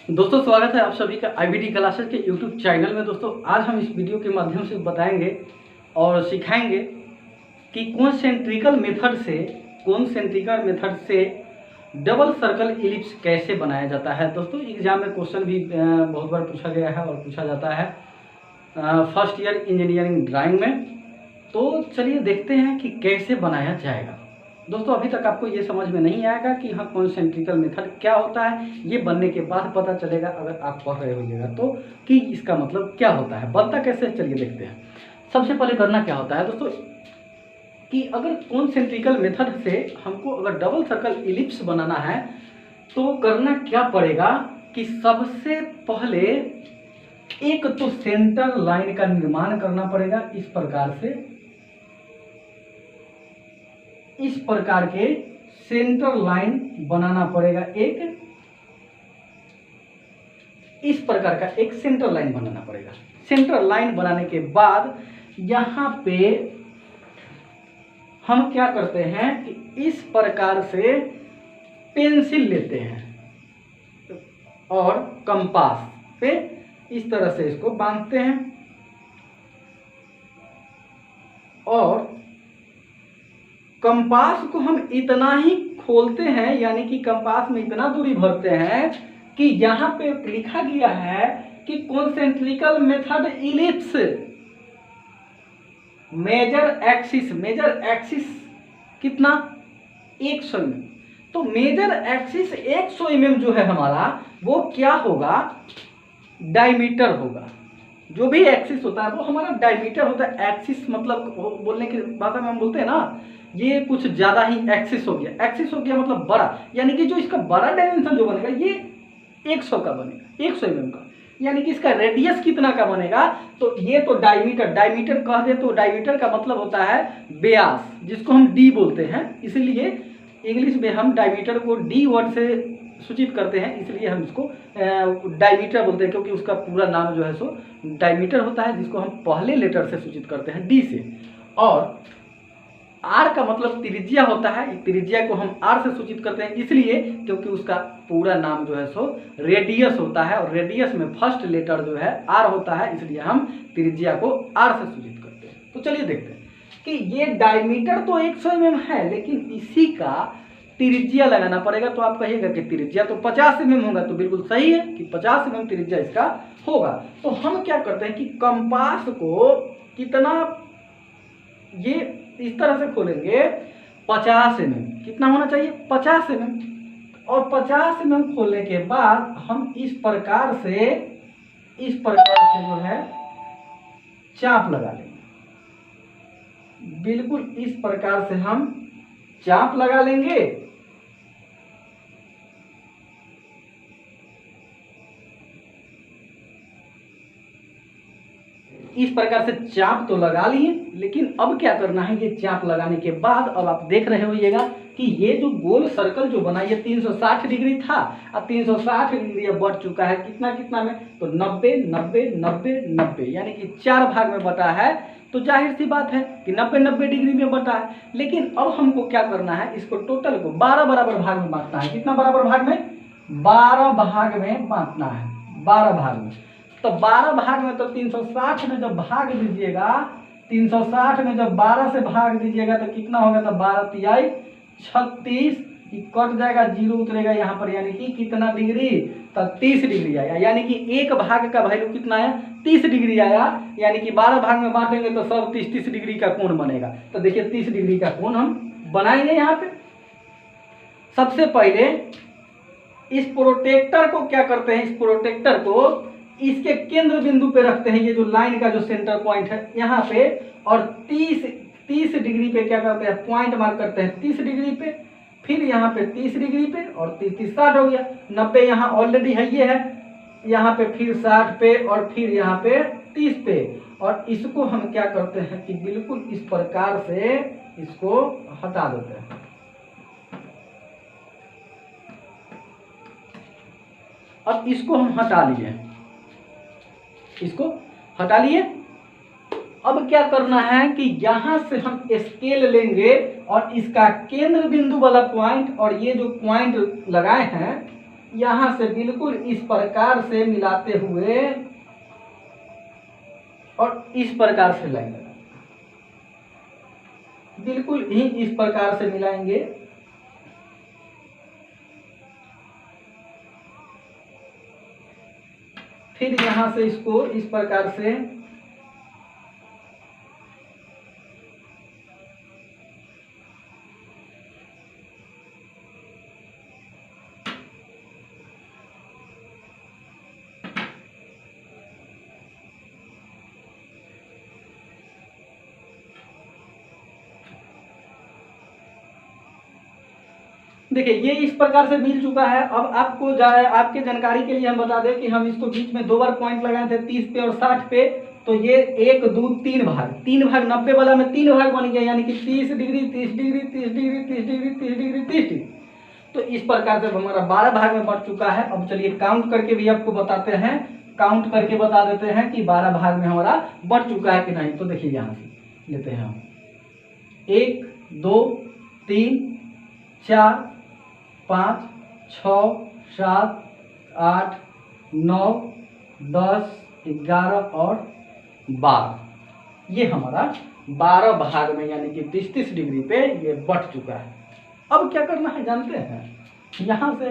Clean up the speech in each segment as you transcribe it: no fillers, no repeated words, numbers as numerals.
दोस्तों स्वागत है आप सभी का आईबीटी क्लासेस के यूट्यूब चैनल में। दोस्तों आज हम इस वीडियो के माध्यम से बताएंगे और सिखाएंगे कि कॉन्सेंट्रिकल मेथड से डबल सर्कल इलिप्स कैसे बनाया जाता है। दोस्तों एग्जाम में क्वेश्चन भी बहुत बार पूछा गया है और पूछा जाता है फर्स्ट ईयर इंजीनियरिंग ड्राइंग में। तो चलिए देखते हैं कि कैसे बनाया जाएगा। दोस्तों अभी तक आपको ये समझ में नहीं आएगा कि हाँ कॉन्सेंट्रिकल मेथड क्या होता है, ये बनने के बाद पता चलेगा अगर आप पढ़ रहे होइएगा तो कि इसका मतलब क्या होता है, बनता कैसे है। चलिए देखते हैं। सबसे पहले करना क्या होता है दोस्तों कि अगर कॉन्सेंट्रिकल मेथड से हमको अगर डबल सर्कल इलिप्स बनाना है तो करना क्या पड़ेगा कि सबसे पहले एक तो सेंटर लाइन का निर्माण करना पड़ेगा। इस प्रकार के सेंटर लाइन बनाना पड़ेगा। इस प्रकार का एक सेंटर लाइन बनाना पड़ेगा। सेंटर लाइन बनाने के बाद यहाँ पे हम क्या करते हैं कि इस प्रकार से पेंसिल लेते हैं और कंपास पे इस तरह से इसको बांधते हैं और कंपास को हम इतना ही खोलते हैं, यानी कि कंपास में इतना दूरी भरते हैं कि यहाँ पे लिखा गया है कि कॉन्सेंट्रिकल मेथड इलिप्स मेजर एक्सिस कितना 100 mm। तो मेजर एक्सिस 100 mm जो है हमारा वो क्या होगा, डायमीटर होगा। जो भी एक्सिस होता है वो हमारा डायमीटर होता है। एक्सिस मतलब बोलने की भाषा में हम बोलते हैं ना, ये कुछ ज्यादा ही एक्सिस हो गया। एक्सिस हो गया मतलब बड़ा, यानी कि जो इसका बड़ा डायमेंशन जो बनेगा ये 100 का बनेगा, 100 mm का। यानी कि इसका रेडियस कितना का बनेगा, तो ये तो डायमीटर कह दे तो डायमीटर का मतलब होता है व्यास, जिसको हम डी बोलते हैं। इसलिए इंग्लिश में हम डायमीटर को डी वर्ड से सूचित करते हैं, इसलिए हम इसको डायमीटर बोलते हैं, क्योंकि उसका पूरा नाम जो है सो डायमीटर होता है, जिसको हम पहले लेटर से सूचित करते हैं डी से। और आर का मतलब त्रिज्या होता है, त्रिज्या को हम आर से सूचित करते हैं इसलिए क्योंकि उसका पूरा नाम जो है सो रेडियस होता है और रेडियस में फर्स्ट लेटर जो है आर होता है, इसलिए हम त्रिज्या को आर से सूचित करते हैं। तो चलिए देखते हैं कि ये डायमीटर तो 100 mm है, लेकिन इसी का त्रिज्या लगाना पड़ेगा। तो आप कहिएगा कि त्रिज्या तो 50 mm होगा, तो बिल्कुल सही है कि 50 mm त्रिज्या इसका होगा। तो हम क्या करते हैं कि कंपास को कितना ये इस तरह से खोलेंगे 50 mm। कितना होना चाहिए 50 mm। और 50 mm खोलने के बाद हम इस प्रकार से जो है चाप लगा लेंगे। बिल्कुल इस प्रकार से हम चाप लगा लेंगे। इस प्रकार से चाप तो लगा लिए, लेकिन अब क्या करना है, ये चाप लगाने के बाद अब आप देख रहे होइएगा कि ये जो गोल सर्कल जो बना ये 360 डिग्री था, अब 360 डिग्री अब बढ़ चुका है कितना में, तो 90 90 90 90, यानी कि 4 भाग में बटा है। तो जाहिर सी बात है कि 90 90 डिग्री में बटा है। लेकिन अब हमको क्या करना है, इसको टोटल को 12 बराबर भाग में बांटना है। कितना बराबर भाग में, 12 भाग में बांटना है, 12 भाग में। तो 12 भाग में तो 360 में जब भाग दीजिएगा, 360 में जब 12 से भाग दीजिएगा तो कितना होगा, तो 12 तिहाई 36, कट जाएगा, जीरो उतरेगा यहाँ पर, यानी कि कितना डिग्री, तो 30 डिग्री आया। यानी कि एक भाग का वैल्यू कितना आया, 30 डिग्री आया। यानी कि 12 भाग में बांटेंगे तो सब 30 डिग्री का कोण बनेगा। तो देखिए 30 डिग्री का कोण हम बनाएंगे। यहाँ पे सबसे पहले इस प्रोटेक्टर को क्या करते हैं, इस प्रोटेक्टर को इसके केंद्र बिंदु पे रखते हैं, ये जो लाइन का जो सेंटर पॉइंट है यहाँ पे, और 30 डिग्री पे क्या करते हैं, पॉइंट मार्क करते हैं 30 डिग्री पे, फिर यहाँ पे 30 डिग्री पे, और 30 60 हो गया, 90 यहाँ ऑलरेडी है, ये है यहाँ पे, फिर 60 पे, और फिर यहाँ पे 30 पे। और इसको हम क्या करते हैं कि बिल्कुल इस प्रकार से इसको हटा देते हैं। अब इसको हम हटा लिए, इसको हटा लिए। अब क्या करना है कि यहां से हम स्केल लेंगे और इसका केंद्र बिंदु वाला पॉइंट और ये जो पॉइंट लगाए हैं यहां से बिल्कुल इस प्रकार से मिलाते हुए और इस प्रकार से लाइन लगा, बिल्कुल ही इस प्रकार से मिलाएंगे। फिर यहां से इसको इस प्रकार से देखिए ये इस प्रकार से मिल चुका है। अब आपको आपके जानकारी के लिए हम बता दें कि हम इसको बीच में 2 बार पॉइंट लगाए थे 30 पे और 60 पे, तो ये 1 2 3 भाग 90 वाला में 3 भाग बन गया, यानी कि 30 degree 30 degree 30 degree 30 degree 30 degree 30 degree. तो इस प्रकार से हमारा 12 भाग में बढ़ चुका है। अब चलिए काउंट करके भी आपको बताते हैं, काउंट करके बता देते हैं कि 12 भाग में हमारा बढ़ चुका है कि नहीं। तो देखिए यहाँ से लेते हैं हम 1 2 3 4 5 6 7 8 9 10 11 और 12, ये हमारा 12 भाग में यानी कि 30 डिग्री पे ये बढ़ चुका है। अब क्या करना है जानते हैं, यहाँ से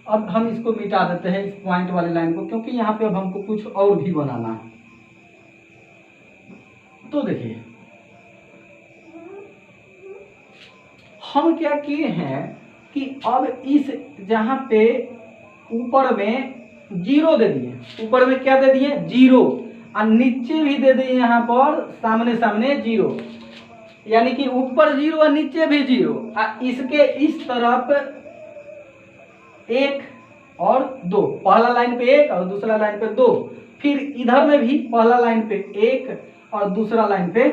अब हम इसको मिटा देते हैं इस पॉइंट वाली लाइन को, क्योंकि यहाँ पे अब हमको कुछ और भी बनाना है। तो देखिए हम क्या किए हैं कि अब इस जहाँ पे ऊपर में 0 दे दिए, ऊपर में क्या दे दिए 0, और नीचे भी दे दिए यहाँ पर सामने सामने 0, यानी कि ऊपर 0 और नीचे भी 0, और इसके इस तरफ 1 और 2, पहला लाइन पे 1 और दूसरा लाइन पे 2, फिर इधर में भी पहला लाइन पे 1 और दूसरा लाइन पे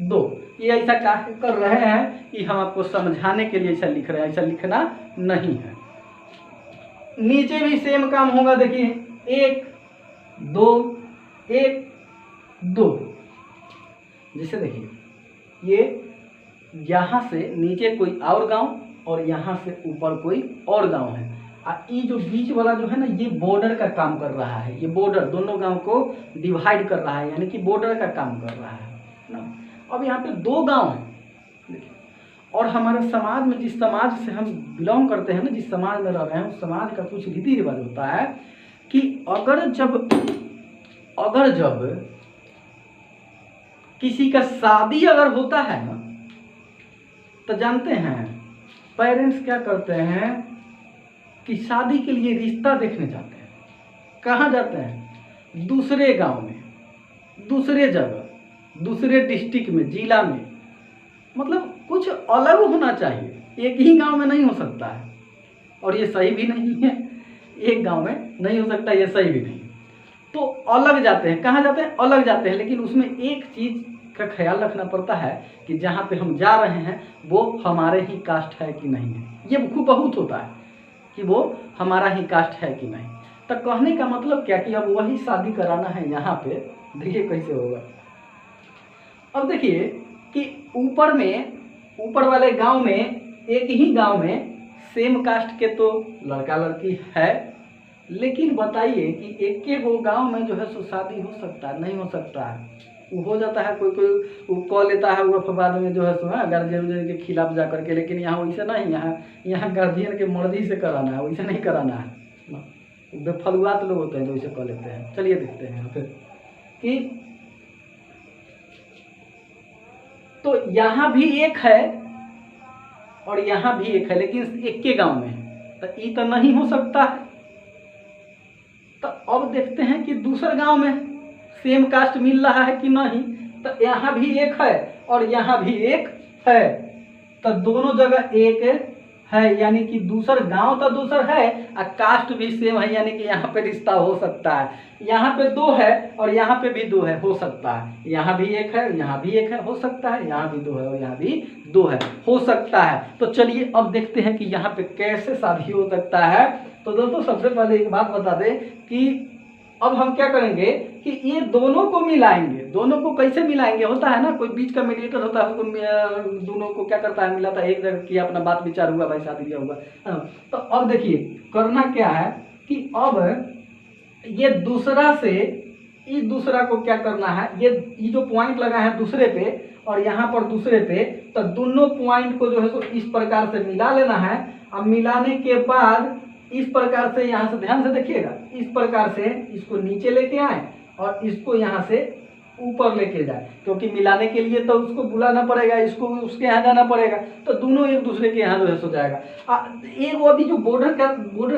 2। ये ऐसा कर रहे हैं कि हम आपको समझाने के लिए ऐसा लिख रहे हैं, ऐसा लिखना नहीं है। नीचे भी सेम काम होगा, देखिए 1 2 1 2। जैसे देखिए ये यहाँ से नीचे कोई और गांव और यहाँ से ऊपर कोई और गांव है, और ये जो बीच वाला जो है ना, ये बॉर्डर का काम कर रहा है। ये बॉर्डर दोनों गांव को डिवाइड कर रहा है, यानी कि बॉर्डर का काम कर रहा है ना। अब यहाँ पे 2 गांव हैं, और हमारे समाज में जिस समाज से हम बिलोंग करते हैं ना, जिस समाज में रह रहे हैं, उस समाज का कुछ रीति रिवाज होता है कि अगर जब किसी का शादी अगर होता है ना, तो जानते हैं पेरेंट्स क्या करते हैं कि शादी के लिए रिश्ता देखने जाते हैं। कहाँ जाते हैं? दूसरे गांव में, दूसरे जगह, दूसरे डिस्ट्रिक्ट में, जिला में, मतलब कुछ अलग होना चाहिए, एक ही गांव में नहीं हो सकता है। और ये सही भी नहीं है, एक गांव में नहीं हो सकता, ये सही भी नहीं। तो अलग जाते हैं। कहाँ जाते हैं? अलग जाते हैं। लेकिन उसमें एक चीज़ का ख्याल रखना पड़ता है कि जहाँ पे हम जा रहे हैं वो हमारे ही कास्ट है कि नहीं है। ये खूब बहुत होता है कि वो हमारा ही कास्ट है कि नहीं। तो कहने का मतलब क्या कि अब वही शादी कराना है यहाँ पे। देखिए कैसे होगा। अब देखिए कि ऊपर वाले गांव में, एक ही गांव में सेम कास्ट के तो लड़का लड़की है, लेकिन बताइए कि एक के वो गांव में जो है सो शादी हो सकता है? नहीं हो सकता है। वो हो जाता है, कोई वो कह लेता है वो बाद में जो है सो गार्जियन के खिलाफ जा करके। लेकिन यहाँ वैसे नहीं, यहाँ गार्जियन के मर्जी से कराना है, वैसे नहीं कराना है। बेफलुआत लोग होते हैं जो वैसे कह लेते हैं। चलिए देखते हैं फिर कि तो यहाँ भी एक है और यहाँ भी एक है, लेकिन एक के गांव में, तो ये तो नहीं हो सकता है। तो अब देखते हैं कि दूसरे गांव में सेम कास्ट मिल रहा है कि नहीं। तो यहाँ भी एक है और यहाँ भी एक है, तो दोनों जगह एक है, यानी कि दूसरा गांव तो दूसरा है और कास्ट भी सेम है, यानी कि यहाँ पे रिश्ता हो सकता है। यहाँ पे 2 है और यहाँ पे भी 2 है, हो सकता है। यहाँ भी एक है, यहाँ भी एक है, हो सकता है। यहाँ भी 2 है और यहाँ भी 2 है, हो सकता है। तो चलिए अब देखते हैं कि यहाँ पे कैसे शादी हो सकता है। तो दोस्तों सबसे पहले एक बात बता दें कि अब हम क्या करेंगे कि ये दोनों को मिलाएंगे। दोनों को कैसे मिलाएंगे, होता है ना कोई बीच का मीडिएटर होता है, उसको दोनों को क्या करता है, मिलाता है, एक जगह किया, अपना बात विचार हुआ, भाई शादी किया हुआ। तो अब देखिए करना क्या है कि अब ये दूसरा से इस दूसरा को क्या करना है, ये जो पॉइंट लगा है दूसरे पे और यहाँ पर दूसरे पे, तो दोनों पॉइंट को जो है सो इस प्रकार से मिला लेना है। अब मिलाने के बाद इस प्रकार से यहाँ से ध्यान से देखिएगा, इस प्रकार से इसको नीचे लेके आए और इसको यहाँ से ऊपर लेके जाए, क्योंकि मिलाने के लिए तो उसको बुलाना पड़ेगा, इसको उसके यहाँ जाना पड़ेगा, तो दोनों एक दूसरे के यहाँ जो है सो जाएगा। एक वो अभी जो बॉर्डर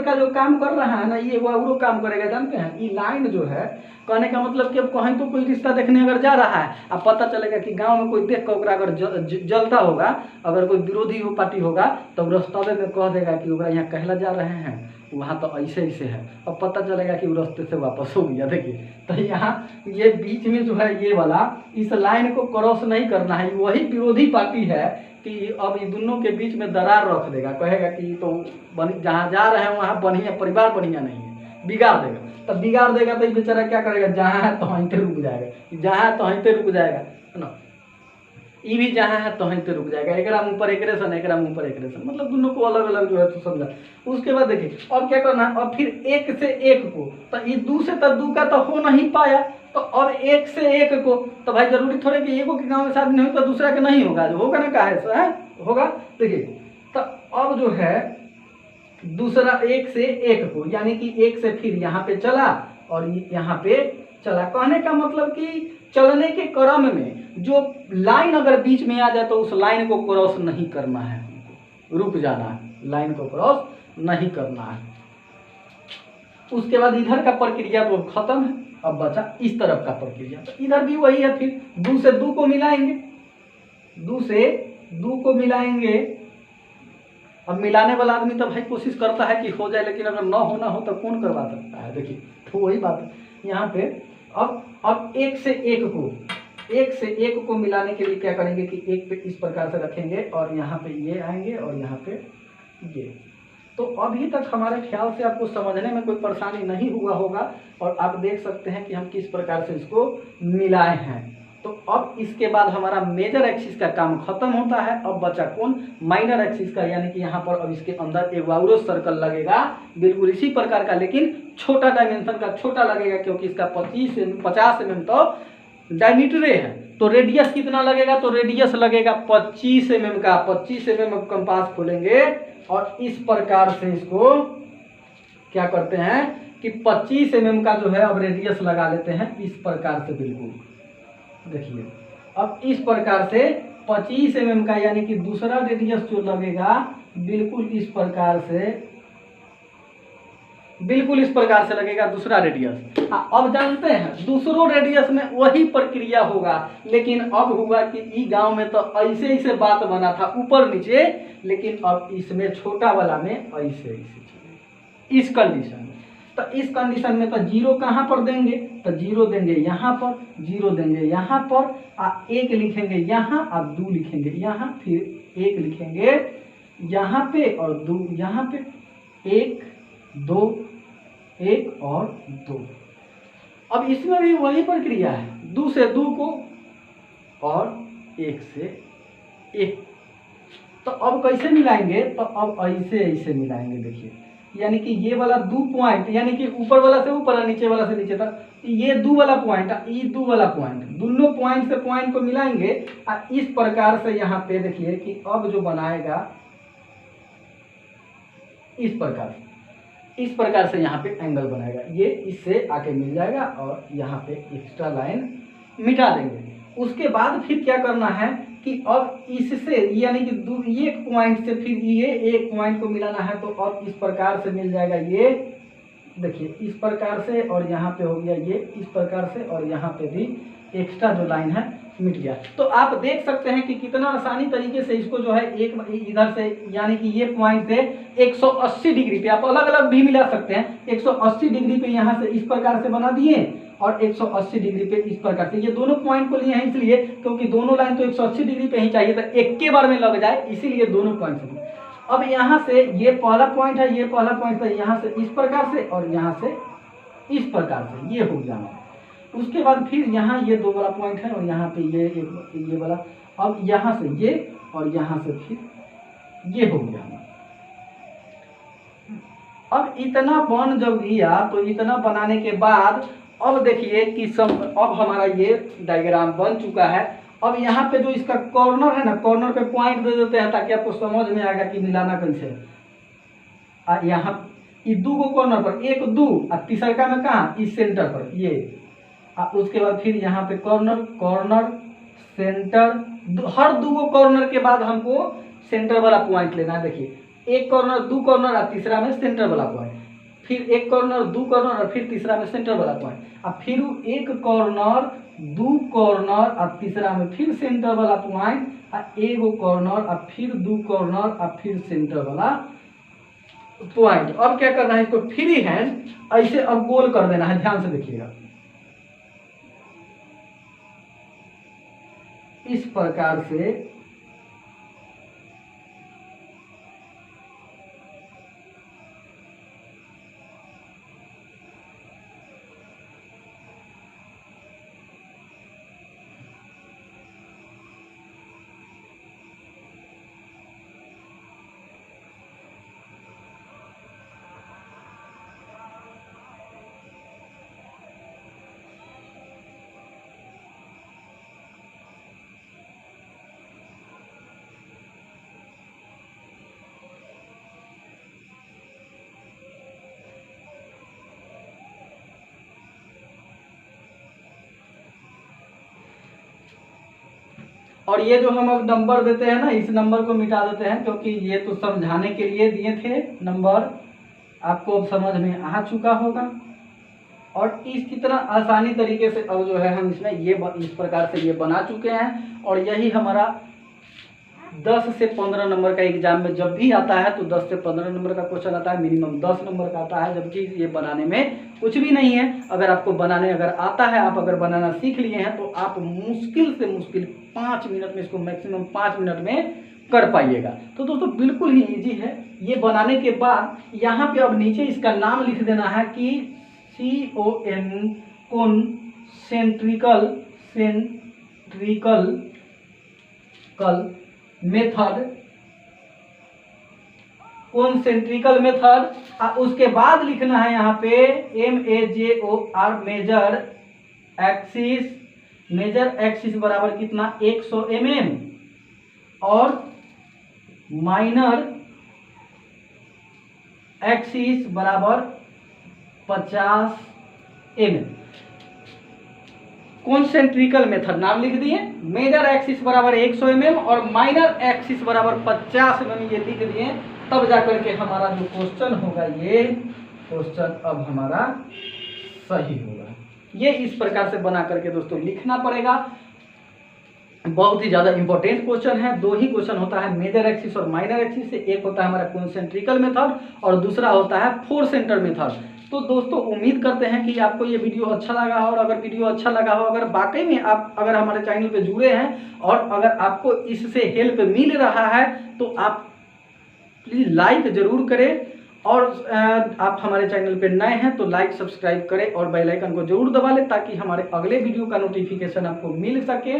का जो काम कर रहा है ना, ये वो और काम करेगा, जानते हैं। ये लाइन जो है, कहने का मतलब कि अब कहीं तो कोई रिश्ता देखने अगर जा रहा है, अब पता चलेगा कि गांव में कोई देख कर ओकरा अगर जलता होगा, अगर कोई विरोधी पार्टी होगा, तो रास्ते में कह देगा कि ओकरा यहाँ कहला जा रहे हैं, वहाँ तो ऐसे ऐसे है। अब पता चलेगा कि वो रास्ते से वापस हो गया। देखिए तो यहाँ ये बीच में जो है ये वाला, इस लाइन को क्रॉस नहीं करना है। वही विरोधी पार्टी है कि अब ये दोनों के बीच में दरार रख देगा, कहेगा कि तो जहाँ जा रहे हैं वहाँ बढ़िया परिवार बढ़िया नहीं है, बिगाड़ देगा। तब बिगाड़ देगा तो ये बेचारा क्या करेगा, जहाँ है तो वहीं पे रुक जाएगा, जहाँ है तो वहीं पे रुक जाएगा, है ना। ये भी जहाँ है तो वहीं पे रुक जाएगा, एक मुँह पर एक रेशन, एक मुँह पर एक रेशन, मतलब दोनों को अलग अलग जो है तो समझा। उसके बाद देखिए और क्या करना है, और फिर एक से एक को, तो ये दो से तो दो का तो हो नहीं पाया, तो अब एक से एक को, तो भाई जरूरी थोड़े कि एगो के गाँव में शादी नहीं हो तो दूसरा के नहीं होगा, जो होगा ना कहा है होगा। देखिए तो अब जो है दूसरा एक से एक को, यानी कि एक से फिर यहाँ पे चला और यहाँ पे चला। कहने का मतलब कि चलने के क्रम में जो लाइन अगर बीच में आ जाए तो उस लाइन को क्रॉस नहीं करना है, रुक जाना है, लाइन को क्रॉस नहीं करना है। उसके बाद इधर का प्रक्रिया तो खत्म है, अब बचा इस तरफ का प्रक्रिया। तो इधर भी वही है, फिर दो से दो को मिलाएंगे, दो से दो को मिलाएंगे। अब मिलाने वाला आदमी तो भाई कोशिश करता है कि हो जाए, लेकिन अगर ना होना हो तो कौन करवा सकता है। देखिए तो वही बात है यहाँ पे। अब एक से एक को मिलाने के लिए क्या करेंगे कि एक पे इस प्रकार से रखेंगे और यहाँ पे ये आएंगे और यहाँ पे ये। तो अभी तक हमारे ख्याल से आपको समझने में कोई परेशानी नहीं हुआ होगा, और आप देख सकते हैं कि हम किस प्रकार से इसको मिलाए हैं। तो अब इसके बाद हमारा मेजर एक्सिस का काम खत्म होता है। अब बचा कौन, माइनर एक्सिस का, यानी कि यहाँ पर अब इसके अंदर एक वाउरो सर्कल लगेगा बिल्कुल इसी प्रकार का, लेकिन छोटा डायमेंशन का छोटा लगेगा, क्योंकि इसका 50 mm तो डायमीटरे है। तो रेडियस कितना लगेगा, तो रेडियस लगेगा 25 mm का। 25 mm कंपास खोलेंगे और इस प्रकार से इसको क्या करते हैं कि 25 mm का जो है अब रेडियस लगा लेते हैं इस प्रकार से। बिल्कुल देखिए अब इस प्रकार से 25 mm का, यानी कि दूसरा रेडियस जो लगेगा बिल्कुल इस प्रकार से लगेगा दूसरा रेडियस। अब जानते हैं दूसरों रेडियस में वही प्रक्रिया होगा, लेकिन अब हुआ कि ई गांव में तो ऐसे ऐसे बात बना था ऊपर नीचे, लेकिन अब इसमें छोटा वाला में ऐसे ऐसे इस कंडीशन में। तो इस कंडीशन में तो जीरो कहाँ पर देंगे, तो जीरो देंगे यहाँ पर, जीरो देंगे यहाँ पर, एक लिखेंगे यहाँ और दो लिखेंगे यहाँ, फिर एक लिखेंगे यहाँ पे और दो यहाँ पे, एक दो एक और दो। अब इसमें भी वही प्रक्रिया है, दो से दो को और एक से एक। तो अब कैसे मिलाएंगे, तो अब ऐसे ऐसे मिलाएंगे। देखिए यानी कि ये वाला दो पॉइंट, यानी कि ऊपर वाला से ऊपर और नीचे वाला से नीचे तक, ये दो वाला पॉइंट, ये दो वाला पॉइंट, दोनों पॉइंट से पॉइंट को मिलाएंगे और इस प्रकार से यहाँ पे देखिए कि अब जो बनाएगा इस प्रकार से यहाँ पे एंगल बनाएगा, ये इससे आके मिल जाएगा और यहाँ पे एक्स्ट्रा लाइन मिटा देंगे। उसके बाद फिर क्या करना है कि अब इससे यानी कि एक पॉइंट से फिर ये एक पॉइंट को मिलाना है, तो अब इस प्रकार से मिल जाएगा। ये देखिए इस प्रकार से, और यहाँ पे हो गया ये इस प्रकार से, और यहाँ पे भी एक्स्ट्रा जो लाइन है मिट गया। तो आप देख सकते हैं कि कितना आसानी तरीके से इसको जो है एक इधर से, यानी कि ये पॉइंट से 180 डिग्री पे आप अलग अलग भी मिला सकते हैं। 180 डिग्री पे यहाँ से इस प्रकार से बना दिए और 180 डिग्री पे इस प्रकार से। ये दोनों पॉइंट को लिए हैं इसलिए क्योंकि दोनों लाइन तो 180 डिग्री पे ही चाहिए था, एक के बार में लग जाए, इसीलिए दोनों पॉइंट से। अब यहाँ से ये पहला पॉइंट है, ये पहला पॉइंट है, यहाँ से इस प्रकार से और यहाँ से इस प्रकार से ये हो जाना। उसके बाद फिर यहाँ ये 2 वाला पॉइंट है और यहाँ पे ये वाला, अब यहाँ से ये और यहाँ से फिर ये हो जाना। अब इतना बन जब गया तो इतना बनाने के बाद अब देखिए कि अब हमारा ये डायग्राम बन चुका है। अब यहाँ पे जो इसका कॉर्नर है ना, कॉर्नर पे पॉइंट दे देते हैं ताकि आपको समझ में आएगा कि मिलाना कैसे। यहाँ ये 2 को कॉर्नर पर 1 2 और तीसरा में कहाँ, इस सेंटर पर ये। उसके बाद फिर यहाँ पे कॉर्नर कॉर्नर सेंटर, हर 2 कॉर्नर के बाद हमको सेंटर वाला पॉइंट लेना है। देखिए 1 कॉर्नर 2 कॉर्नर और तीसरा में सेंटर वाला पॉइंट, फिर 1 कॉर्नर 2 कॉर्नर और फिर तीसरा में सेंटर वाला पॉइंट, और फिर 1 कॉर्नर 2 कॉर्नर और तीसरा में फिर सेंटर वाला पॉइंट, और 1 कॉर्नर और फिर 2 कॉर्नर और फिर सेंटर वाला पॉइंट। अब क्या करना है, इसको फ्री हैंड ऐसे अब गोल कर देना है। ध्यान से देखिएगा, इस प्रकार से और ये जो हम अब नंबर देते हैं ना, इस नंबर को मिटा देते हैं क्योंकि ये तो समझाने के लिए दिए थे नंबर, आपको अब समझ में आ चुका होगा। और इसकी तरह आसानी तरीके से अब जो है हम इसमें ये इस प्रकार से ये बना चुके हैं। और यही हमारा 10 से 15 नंबर का एग्जाम में जब भी आता है तो 10 से 15 नंबर का क्वेश्चन आता है, मिनिमम 10 नंबर का आता है, जबकि ये बनाने में कुछ भी नहीं है। अगर आपको बनाने अगर आता है, आप अगर बनाना सीख लिए हैं तो आप मुश्किल से मुश्किल 5 मिनट में इसको मैक्सिमम 5 मिनट में कर पाइएगा। तो दोस्तों बिल्कुल ही ईजी है। ये बनाने के बाद यहाँ पे अब नीचे इसका नाम लिख देना है कि कॉन्सेंट्रिकल मेथड। उसके बाद लिखना है यहाँ पे MAJOR major axis. Major axis बराबर कितना, 100 mm, और माइनर एक्सिस बराबर 50 mm। कॉन्सेंट्रिकल मेथड नाम लिख दिए, मेजर एक्सिस बराबर 100 mm और माइनर एक्सिस बराबर 50 mm ये लिख दिए। तब जाकर के हमारा जो क्वेश्चन होगा, ये क्वेश्चन अब हमारा सही होगा। ये इस प्रकार से बना करके दोस्तों लिखना पड़ेगा। बहुत ही ज़्यादा इंपॉर्टेंट क्वेश्चन है। 2 ही क्वेश्चन होता है मेजर एक्सिस और माइनर एक्सिस से, एक होता है हमारा कॉन्सेंट्रिकल मेथड और दूसरा होता है 4 सेंटर मेथड। तो दोस्तों उम्मीद करते हैं कि आपको ये वीडियो अच्छा लगा हो, और अगर वीडियो अच्छा लगा हो, अगर वाकई में आप अगर हमारे चैनल पे जुड़े हैं और अगर आपको इससे हेल्प मिल रहा है तो आप प्लीज़ लाइक ज़रूर करें, और आप हमारे चैनल पे नए हैं तो लाइक सब्सक्राइब करें और बेल आइकन को जरूर दबा लें ताकि हमारे अगले वीडियो का नोटिफिकेशन आपको मिल सके।